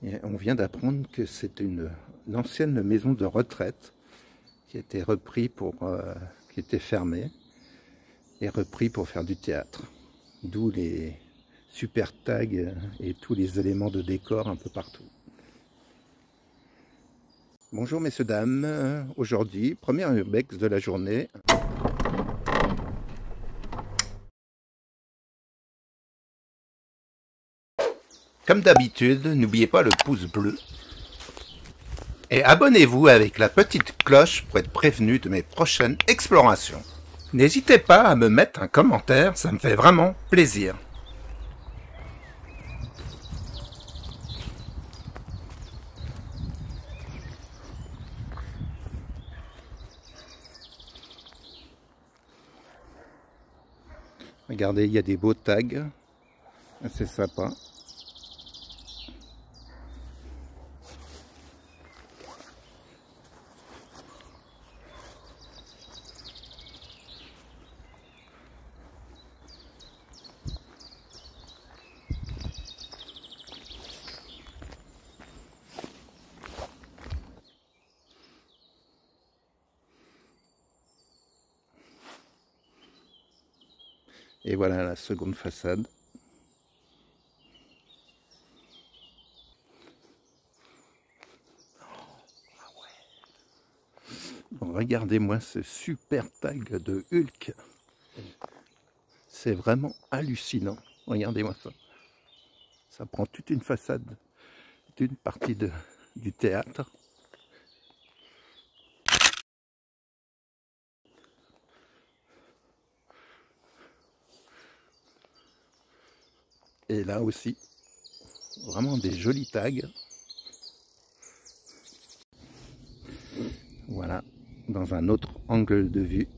Et on vient d'apprendre que c'est une ancienne maison de retraite qui a été repris qui était fermée et repris pour faire du théâtre. D'où les super tags et tous les éléments de décor un peu partout. Bonjour messieurs, dames. Aujourd'hui, première urbex de la journée. Comme d'habitude, n'oubliez pas le pouce bleu. Et abonnez-vous avec la petite cloche pour être prévenu de mes prochaines explorations. N'hésitez pas à me mettre un commentaire, ça me fait vraiment plaisir. Regardez, il y a des beaux tags, c'est sympa. Et voilà la seconde façade. Bon, regardez-moi ce super tag de Hulk. C'est vraiment hallucinant. Regardez-moi ça. Ça prend toute une façade d'une partie du théâtre. Et là aussi, vraiment des jolis tags. Voilà, dans un autre angle de vue.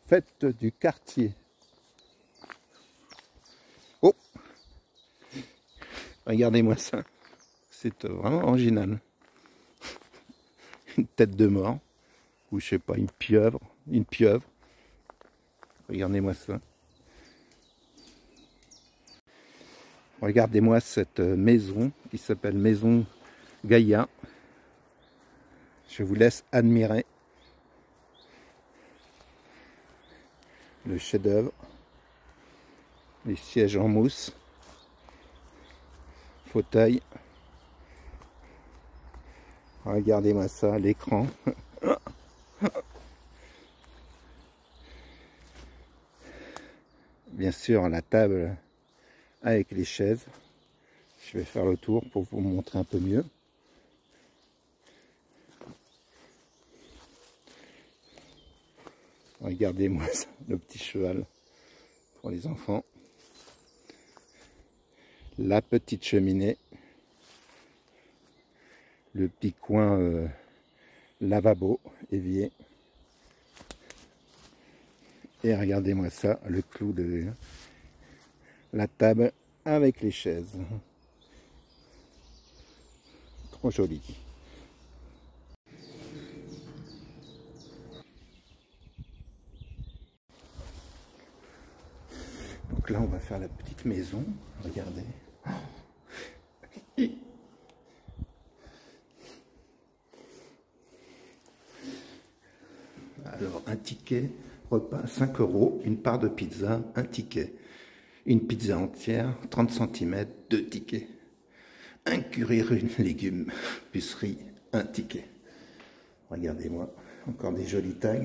Fête du quartier. Oh! Regardez-moi ça. C'est vraiment original. Une tête de mort. Ou je sais pas, une pieuvre. Une pieuvre. Regardez-moi ça. Regardez-moi cette maison qui s'appelle Maison Gaïa. Je vous laisse admirer le chef-d'œuvre. Les sièges en mousse. Fauteuil. Regardez-moi ça, l'écran. Bien sûr, la table avec les chaises. Je vais faire le tour pour vous montrer un peu mieux. Regardez-moi ça, le petit cheval pour les enfants. La petite cheminée. Le petit coin lavabo, évier. Et regardez-moi ça, le clou de la table avec les chaises. Trop joli. Donc là, on va faire la petite maison. Regardez. Alors, un ticket repas 5 €, une part de pizza, un ticket. Une pizza entière, 30 cm, 2 tickets. Un curry légumes, plus riz, un ticket. Regardez-moi, encore des jolis tags.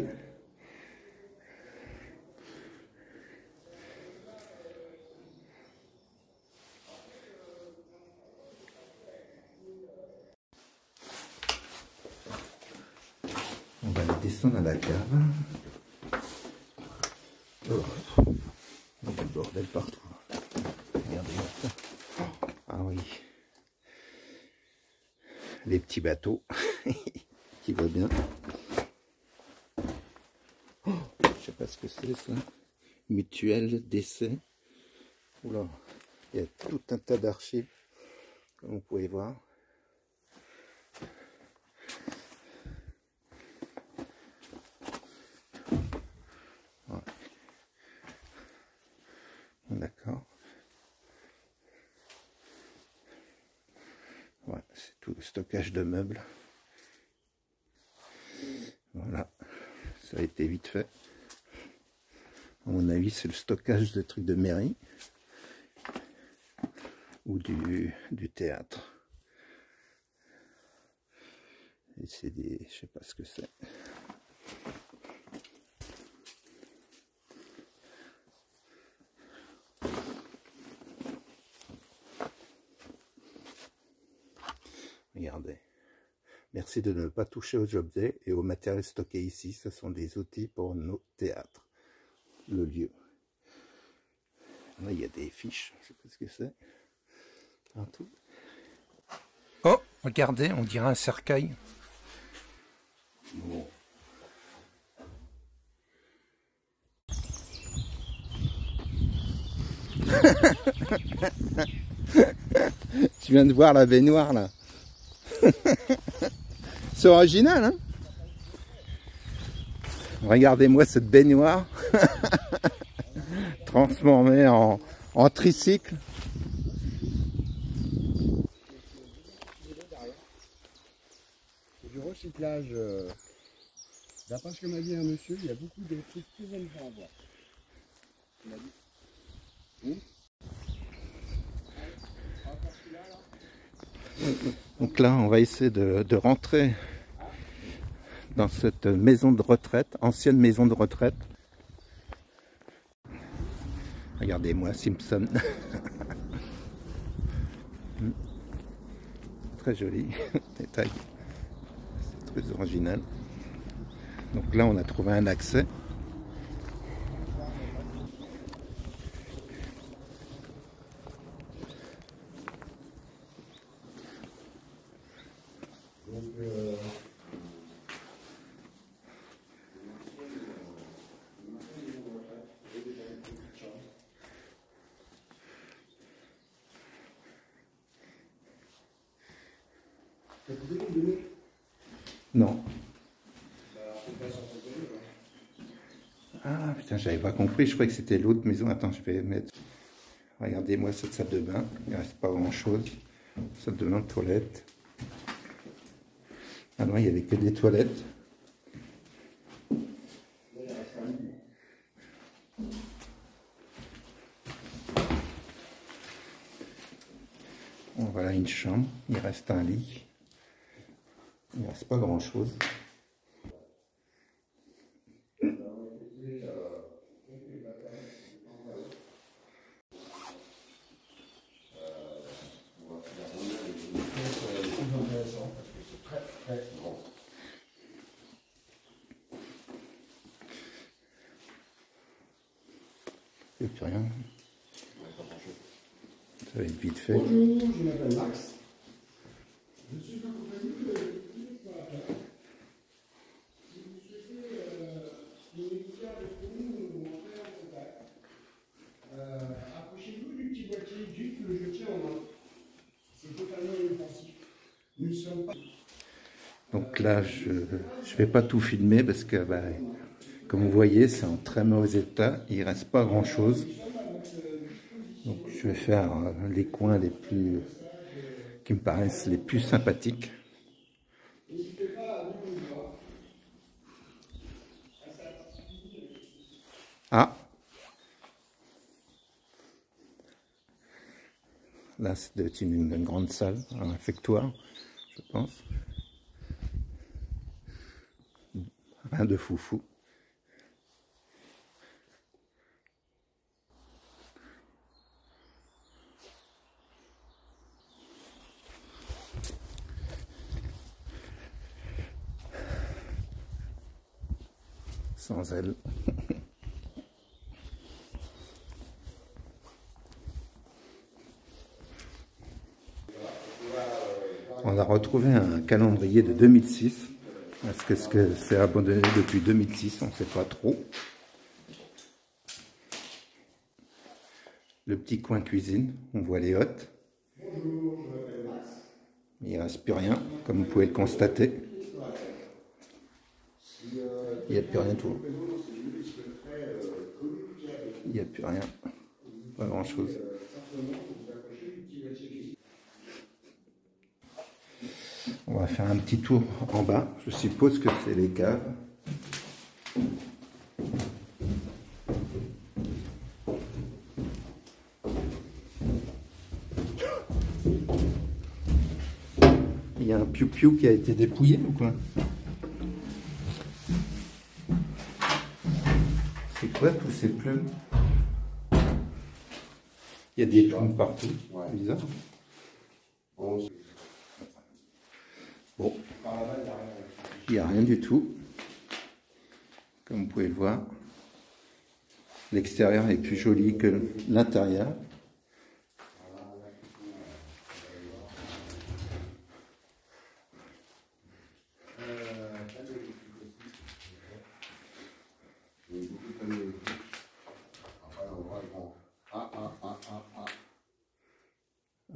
On va descendre à la cave. Oh, il y a du bordel partout. Regardez-moi ça. Ah oui. Les petits bateaux qui vont bien. Oh, je sais pas ce que c'est ça. Mutuelle d'essai. Oula, il y a tout un tas d'archives, comme vous pouvez voir. C'est tout le stockage de meubles. Voilà, ça a été vite fait. À mon avis, c'est le stockage de trucs de mairie ou du théâtre. Et c'est des... je sais pas ce que c'est. Regardez. Merci de ne pas toucher aux objets et aux matériels stockés ici. Ce sont des outils pour nos théâtres. Le lieu. Là, il y a des fiches. Je sais pas ce que c'est. Partout. Oh, regardez, on dirait un cercueil. Bon. Tu viens de voir la baignoire là. C'est original, hein? Regardez-moi cette baignoire transformée en tricycle. C'est du recyclage. D'après ce que m'a dit un monsieur, il y a beaucoup de trucs plus amusants à voir. Il m'a dit. Donc là, on va essayer de rentrer dans cette maison de retraite, ancienne maison de retraite. Regardez-moi, Simpson. Très joli détail. C'est très original. Donc là, on a trouvé un accès. Non. Ah putain, j'avais pas compris, je croyais que c'était l'autre maison. Attends, je vais mettre... Regardez-moi cette salle de bain, il ne reste pas grand chose. Salle de bain, toilette. Ah non, il n'y avait que des toilettes. Bon, voilà une chambre, il reste un lit. Il ne reste pas grand chose. Il n'y a plus rien. Ça va être vite fait. Bonjour, je m'appelle Max. Je suis accompagné de si vous souhaitez communiquer avec nous ou entrer en contact, approchez-vous du petit boîtier Duc que je tiens en main. C'est totalement inoffensif. Nous ne sommes pas... Donc là, je ne vais pas tout filmer parce que, bah, comme vous voyez, c'est en très mauvais état. Il ne reste pas grand-chose. Donc je vais faire les coins les plus, qui me paraissent les plus sympathiques. Ah! Là, c'est une grande salle, un réfectoire, je pense. Rien de foufou. Sans elle. On a retrouvé un calendrier de 2006. Est-ce que c'est abandonné depuis 2006? On ne sait pas trop. Le petit coin cuisine, on voit les hottes. Il ne reste plus rien, comme vous pouvez le constater. Il n'y a plus rien tout. Il n'y a plus rien. Pas grand chose. On va faire un petit tour en bas. Je suppose que c'est les caves. Il y a un piou-piou qui a été dépouillé ou quoi? C'est quoi tous ces plumes? Il y a des plumes partout. Ouais. Bizarre. Bon, il n'y a rien du tout. Comme vous pouvez le voir, l'extérieur est plus joli que l'intérieur.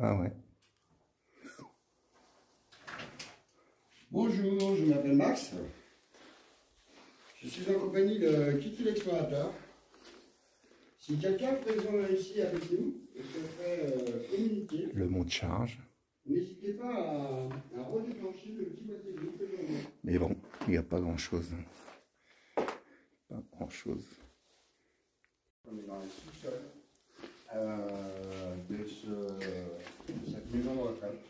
Ah ouais. Bonjour, je m'appelle Max. Je suis en compagnie de Kiki l'explorateur. Si quelqu'un présent là ici avec nous et souhaiterait communiquer, Le mont de charge. n'hésitez pas à redéclencher le petit boîtier de que l'on a. Mais bon, il n'y a pas grand-chose. Pas grand-chose. On est dans le sous-sol de cette maison de retraite.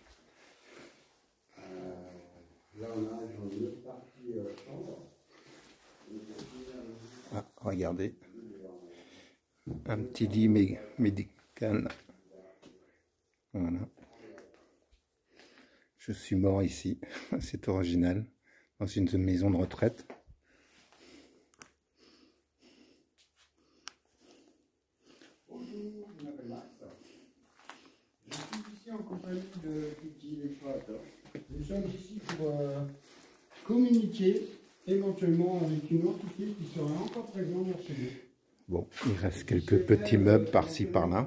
Là, on a une autre partie chambre. Ah, regardez. Un petit lit médical. Voilà. Je suis mort ici. C'est original. Dans une maison de retraite. Bonjour, je m'appelle Max. Je suis ici en compagnie de Kiki l'explorateur. Nous sommes ici pour communiquer éventuellement avec une entité qui serait encore présente dans ce lieu. Bon, il reste quelques petits meubles par-ci par-là.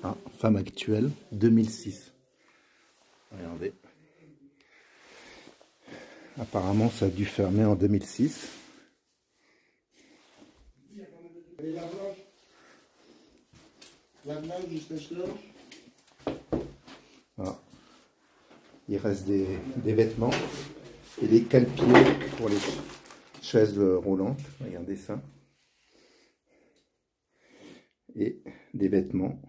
Ah, femme actuelle, 2006. Regardez. Apparemment, ça a dû fermer en 2006. Et lave-linge du sèche-linge. Voilà. Il reste des vêtements et des cale-pieds pour les chaises roulantes. Regardez ça. Et des vêtements.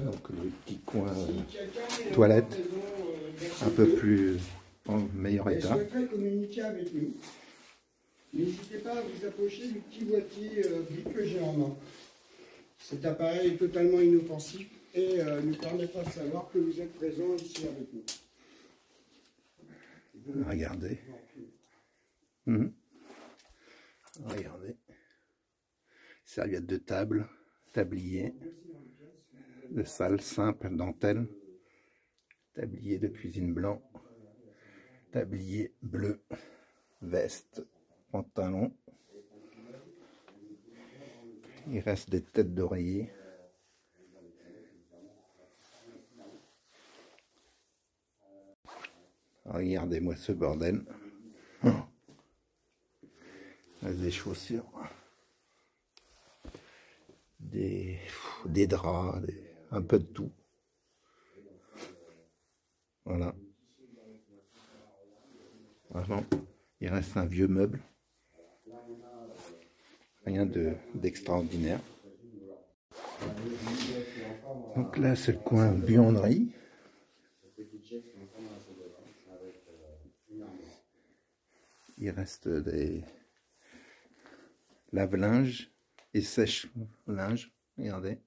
Donc le petit coin toilette, un peu plus en meilleur état. Et souhaiterait communiquer avec nous. N'hésitez pas à vous approcher du petit boîtier BIC que j'ai en main. Cet appareil est totalement inoffensif et nous permettra de savoir que vous êtes présent ici avec nous. Regardez. Regardez. Serviette de table, tablier, de salle simple, dentelle, tablier de cuisine blanc, tablier bleu, veste, pantalon. Il reste des têtes d'oreiller. Regardez-moi ce bordel. Des chaussures, des draps, un peu de tout. Voilà. Vraiment, il reste un vieux meuble. Rien d'extraordinaire. Donc là, c'est le coin buanderie. Il reste des lave-linge et sèche-linge. Regardez.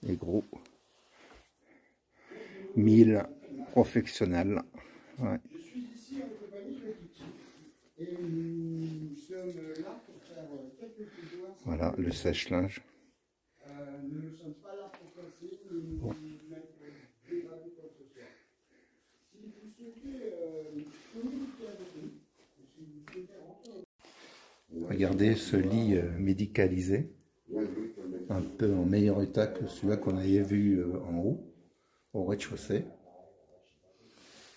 Les gros. 1000 professionnels. Ouais. Je suis ici en compagnie de Kiki et nous sommes là pour faire quelques petits doigts. Voilà le sèche-linge. Nous ne sommes pas là pour passer, nous Bon. mettre dégrader quoi que ce soit. Si vous souhaitez communiquer avec nous, si vous souhaitez rentrer. Regardez ce lit médicalisé, un peu en meilleur état que celui-là qu'on avait vu en haut, au rez-de-chaussée,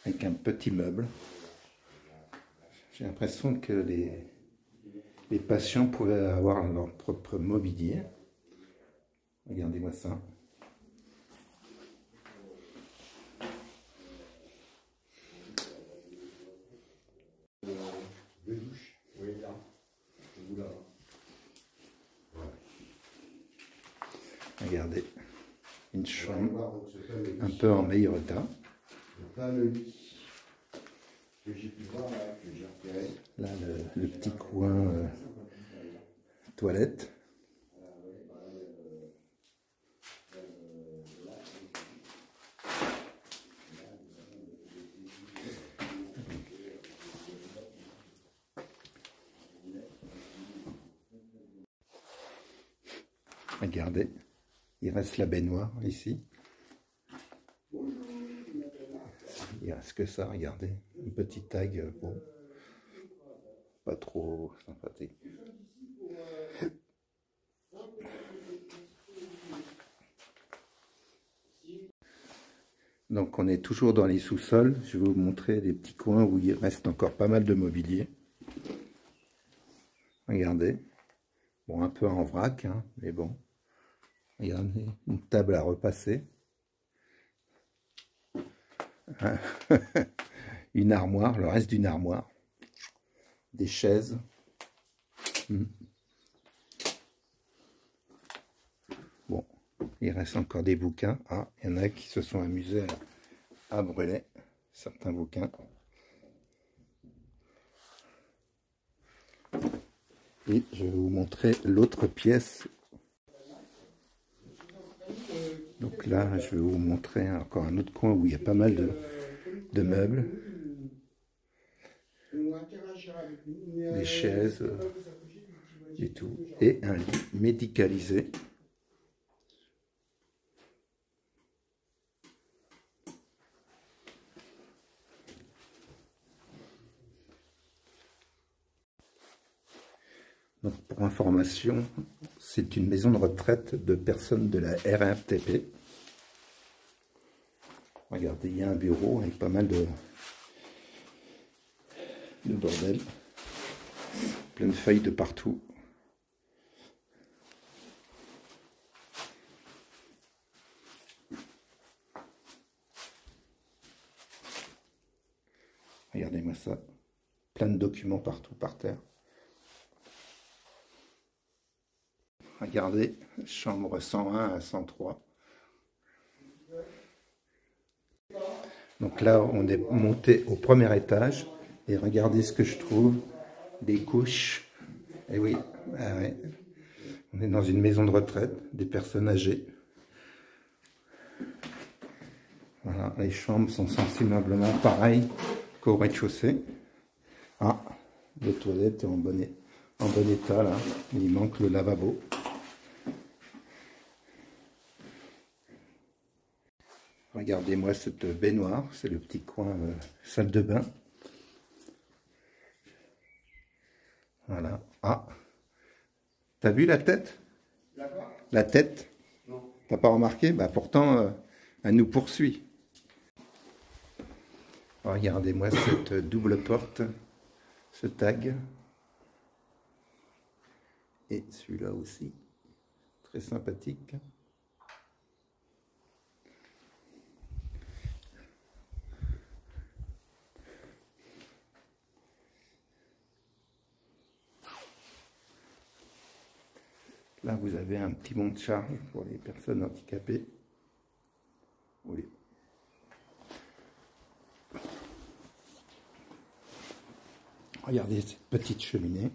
avec un petit meuble. J'ai l'impression que les patients pouvaient avoir leur propre mobilier. Regardez-moi ça. Deux douches. Oui, là. Là. Regardez. Une chambre un peu en meilleur état. Là, le lit que j'ai pu voir, là, que j'ai repéré. Là, le petit coin toilette. Regardez, il reste la baignoire ici. Il reste que ça, regardez. Un petit tag, bon, pas trop sympathique. Donc on est toujours dans les sous-sols. Je vais vous montrer des petits coins où il reste encore pas mal de mobilier. Regardez. Bon, un peu en vrac, hein, mais bon. Regardez, une table à repasser. Une armoire, le reste d'une armoire. Des chaises. Bon, il reste encore des bouquins. Ah, il y en a qui se sont amusés à brûler certains bouquins. Et je vais vous montrer l'autre pièce. Donc là, je vais vous montrer encore un autre coin où il y a pas mal de meubles. Des chaises et tout. Et un lit médicalisé. Donc pour information, c'est une maison de retraite de personnes de la RATP. Regardez, il y a un bureau avec pas mal de bordel. Plein de feuilles de partout. Regardez-moi ça. Plein de documents partout par terre. Regardez, chambre 101 à 103. Donc là, on est monté au premier étage. Et regardez ce que je trouve. Des couches. Et oui, ah ouais. On est dans une maison de retraite, des personnes âgées. Voilà, les chambres sont sensiblement pareilles qu'au rez-de-chaussée. Ah, les toilettes en bon état là. Il manque le lavabo. Regardez-moi cette baignoire, c'est le petit coin salle de bain. Voilà. Ah, t'as vu la tête? La tête? Non. T'as pas remarqué? Bah pourtant, elle nous poursuit. Regardez-moi cette double porte, ce tag. Et celui-là aussi, très sympathique. Là, vous avez un petit monte de charge pour les personnes handicapées. Oui. Regardez cette petite cheminée.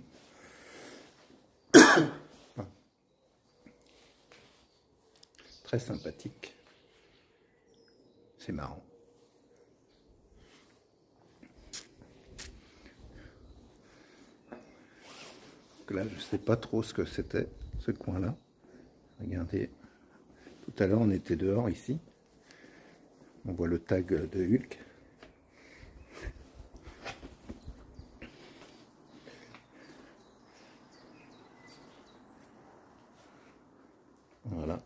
Très sympathique. C'est marrant. Donc là, je ne sais pas trop ce que c'était, ce coin-là. Regardez, tout à l'heure, on était dehors ici. On voit le tag de Hulk. Voilà.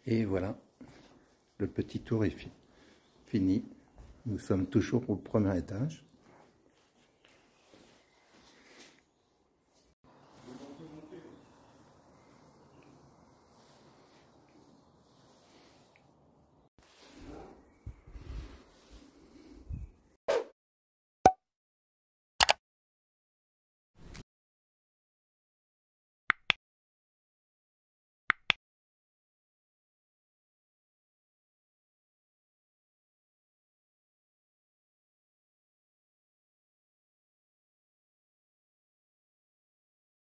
Et voilà, le petit tour est fini. Nous sommes toujours au premier étage.